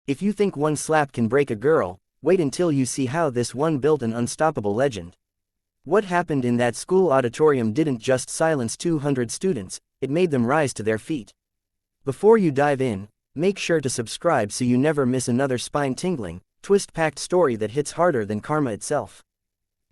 If you think one slap can break a girl, wait until you see how this one built an unstoppable legend. What happened in that school auditorium didn't just silence 200 students, it made them rise to their feet. Before you dive in, make sure to subscribe so you never miss another spine-tingling, twist-packed story that hits harder than karma itself.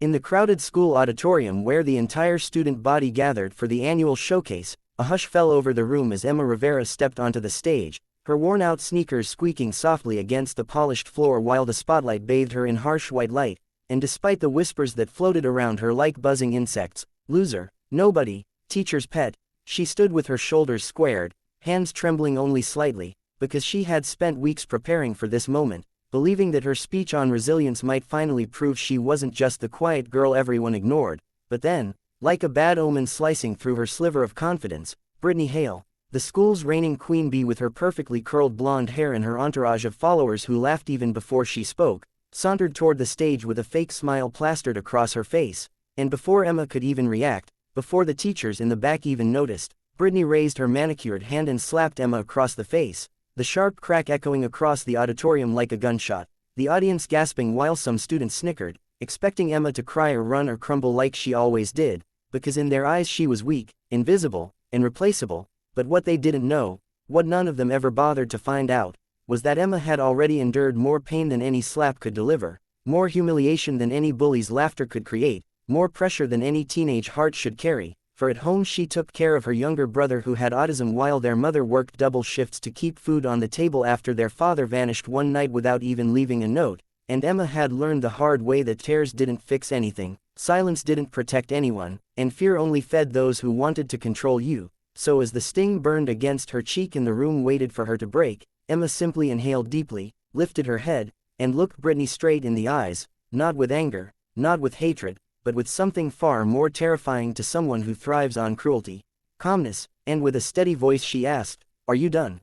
In the crowded school auditorium where the entire student body gathered for the annual showcase, a hush fell over the room as Emma Rivera stepped onto the stage, her worn-out sneakers squeaking softly against the polished floor while the spotlight bathed her in harsh white light, and despite the whispers that floated around her like buzzing insects, loser, nobody, teacher's pet, she stood with her shoulders squared, hands trembling only slightly, because she had spent weeks preparing for this moment, believing that her speech on resilience might finally prove she wasn't just the quiet girl everyone ignored. But then, like a bad omen slicing through her sliver of confidence, Brittany Hale, the school's reigning queen bee with her perfectly curled blonde hair and her entourage of followers who laughed even before she spoke, sauntered toward the stage with a fake smile plastered across her face, and before Emma could even react, before the teachers in the back even noticed, Brittany raised her manicured hand and slapped Emma across the face, the sharp crack echoing across the auditorium like a gunshot, the audience gasping while some students snickered, expecting Emma to cry or run or crumble like she always did, because in their eyes she was weak, invisible, and replaceable. But what they didn't know, what none of them ever bothered to find out, was that Emma had already endured more pain than any slap could deliver, more humiliation than any bully's laughter could create, more pressure than any teenage heart should carry, for at home she took care of her younger brother who had autism while their mother worked double shifts to keep food on the table after their father vanished one night without even leaving a note, and Emma had learned the hard way that tears didn't fix anything, silence didn't protect anyone, and fear only fed those who wanted to control you. So as the sting burned against her cheek and the room waited for her to break, Emma simply inhaled deeply, lifted her head, and looked Brittany straight in the eyes, not with anger, not with hatred, but with something far more terrifying to someone who thrives on cruelty, calmness, and with a steady voice she asked, "Are you done?"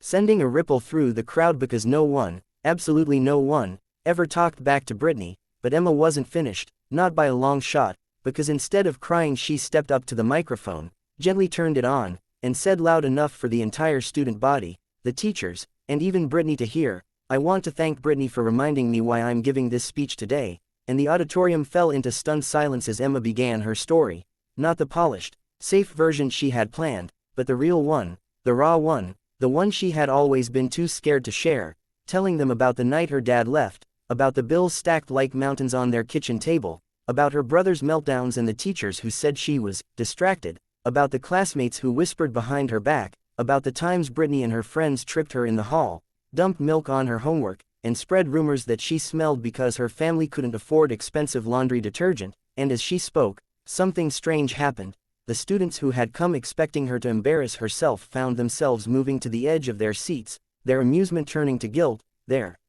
Sending a ripple through the crowd because no one, absolutely no one, ever talked back to Brittany, but Emma wasn't finished, not by a long shot, because instead of crying she stepped up to the microphone, gently turned it on, and said loud enough for the entire student body, the teachers, and even Brittany to hear, "I want to thank Brittany for reminding me why I'm giving this speech today," and the auditorium fell into stunned silence as Emma began her story, not the polished, safe version she had planned, but the real one, the raw one, the one she had always been too scared to share, telling them about the night her dad left, about the bills stacked like mountains on their kitchen table, about her brother's meltdowns and the teachers who said she was distracted, about the classmates who whispered behind her back, about the times Brittany and her friends tripped her in the hall, dumped milk on her homework, and spread rumors that she smelled because her family couldn't afford expensive laundry detergent, and as she spoke, something strange happened. The students who had come expecting her to embarrass herself found themselves moving to the edge of their seats, their amusement turning to guilt, their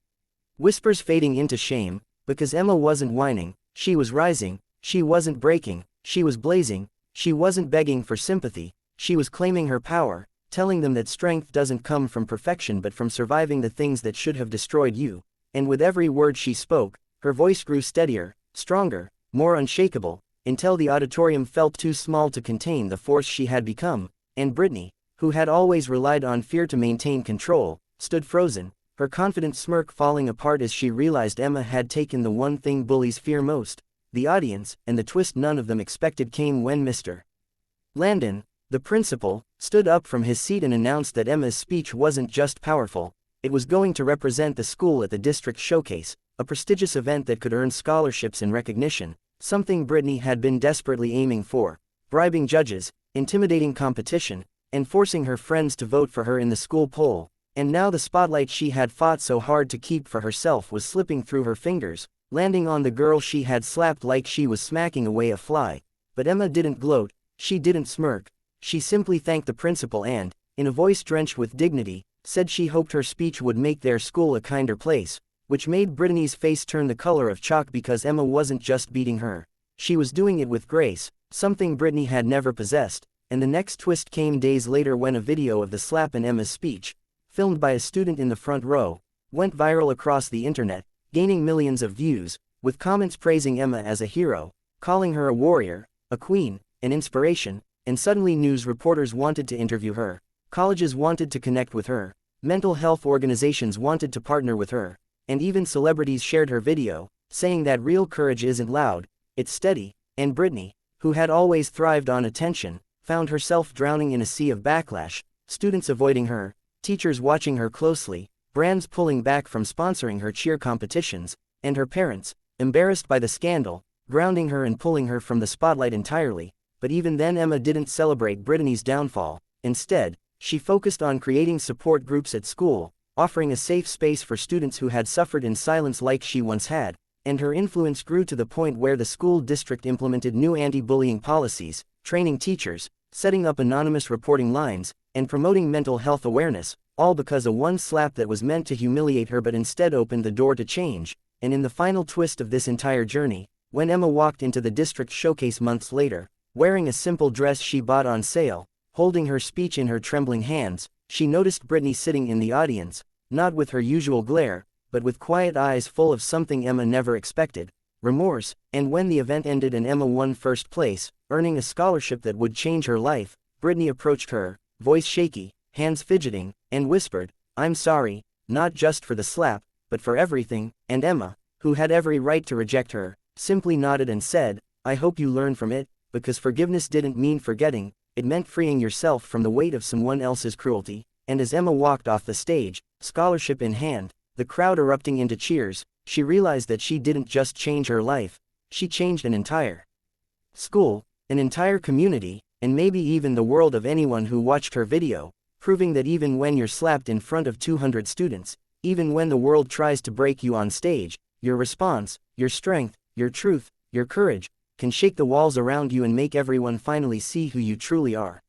whispers fading into shame, because Emma wasn't whining, she was rising, she wasn't breaking, she was blazing, she wasn't begging for sympathy, she was claiming her power, telling them that strength doesn't come from perfection but from surviving the things that should have destroyed you, and with every word she spoke, her voice grew steadier, stronger, more unshakable, until the auditorium felt too small to contain the force she had become, and Brittany, who had always relied on fear to maintain control, stood frozen, her confident smirk falling apart as she realized Emma had taken the one thing bullies fear most, the audience, and the twist none of them expected came when Mr. Landon, the principal, stood up from his seat and announced that Emma's speech wasn't just powerful, it was going to represent the school at the district showcase, a prestigious event that could earn scholarships and recognition, something Brittany had been desperately aiming for, bribing judges, intimidating competition, and forcing her friends to vote for her in the school poll, and now the spotlight she had fought so hard to keep for herself was slipping through her fingers, landing on the girl she had slapped like she was smacking away a fly. But Emma didn't gloat, she didn't smirk. She simply thanked the principal and, in a voice drenched with dignity, said she hoped her speech would make their school a kinder place, which made Brittany's face turn the color of chalk because Emma wasn't just beating her. She was doing it with grace, something Brittany had never possessed, and the next twist came days later when a video of the slap in Emma's speech, filmed by a student in the front row, went viral across the internet, gaining millions of views, with comments praising Emma as a hero, calling her a warrior, a queen, an inspiration, and suddenly news reporters wanted to interview her, colleges wanted to connect with her, Mental health organizations wanted to partner with her, and even celebrities shared her video, saying that real courage isn't loud, it's steady. And Britney, who had always thrived on attention, found herself drowning in a sea of backlash, students avoiding her, teachers watching her closely, brands pulling back from sponsoring her cheer competitions, and her parents, embarrassed by the scandal, grounding her and pulling her from the spotlight entirely. But even then, Emma didn't celebrate Britney's downfall. Instead, she focused on creating support groups at school, offering a safe space for students who had suffered in silence like she once had, and her influence grew to the point where the school district implemented new anti-bullying policies, training teachers, setting up anonymous reporting lines, and promoting mental health awareness, all because of one slap that was meant to humiliate her but instead opened the door to change. And in the final twist of this entire journey, when Emma walked into the district showcase months later, wearing a simple dress she bought on sale, holding her speech in her trembling hands, she noticed Britney sitting in the audience, not with her usual glare, but with quiet eyes full of something Emma never expected: remorse. And when the event ended and Emma won first place, earning a scholarship that would change her life, Britney approached her, voice shaky, hands fidgeting, and whispered, "I'm sorry, not just for the slap, but for everything." And Emma, who had every right to reject her, simply nodded and said, "I hope you learn from it, because forgiveness didn't mean forgetting, it meant freeing yourself from the weight of someone else's cruelty." And as Emma walked off the stage, scholarship in hand, the crowd erupting into cheers, she realized that she didn't just change her life, she changed an entire school, an entire community, and maybe even the world of anyone who watched her video, proving that even when you're slapped in front of 200 students, even when the world tries to break you on stage, your response, your strength, your truth, your courage, can shake the walls around you and make everyone finally see who you truly are.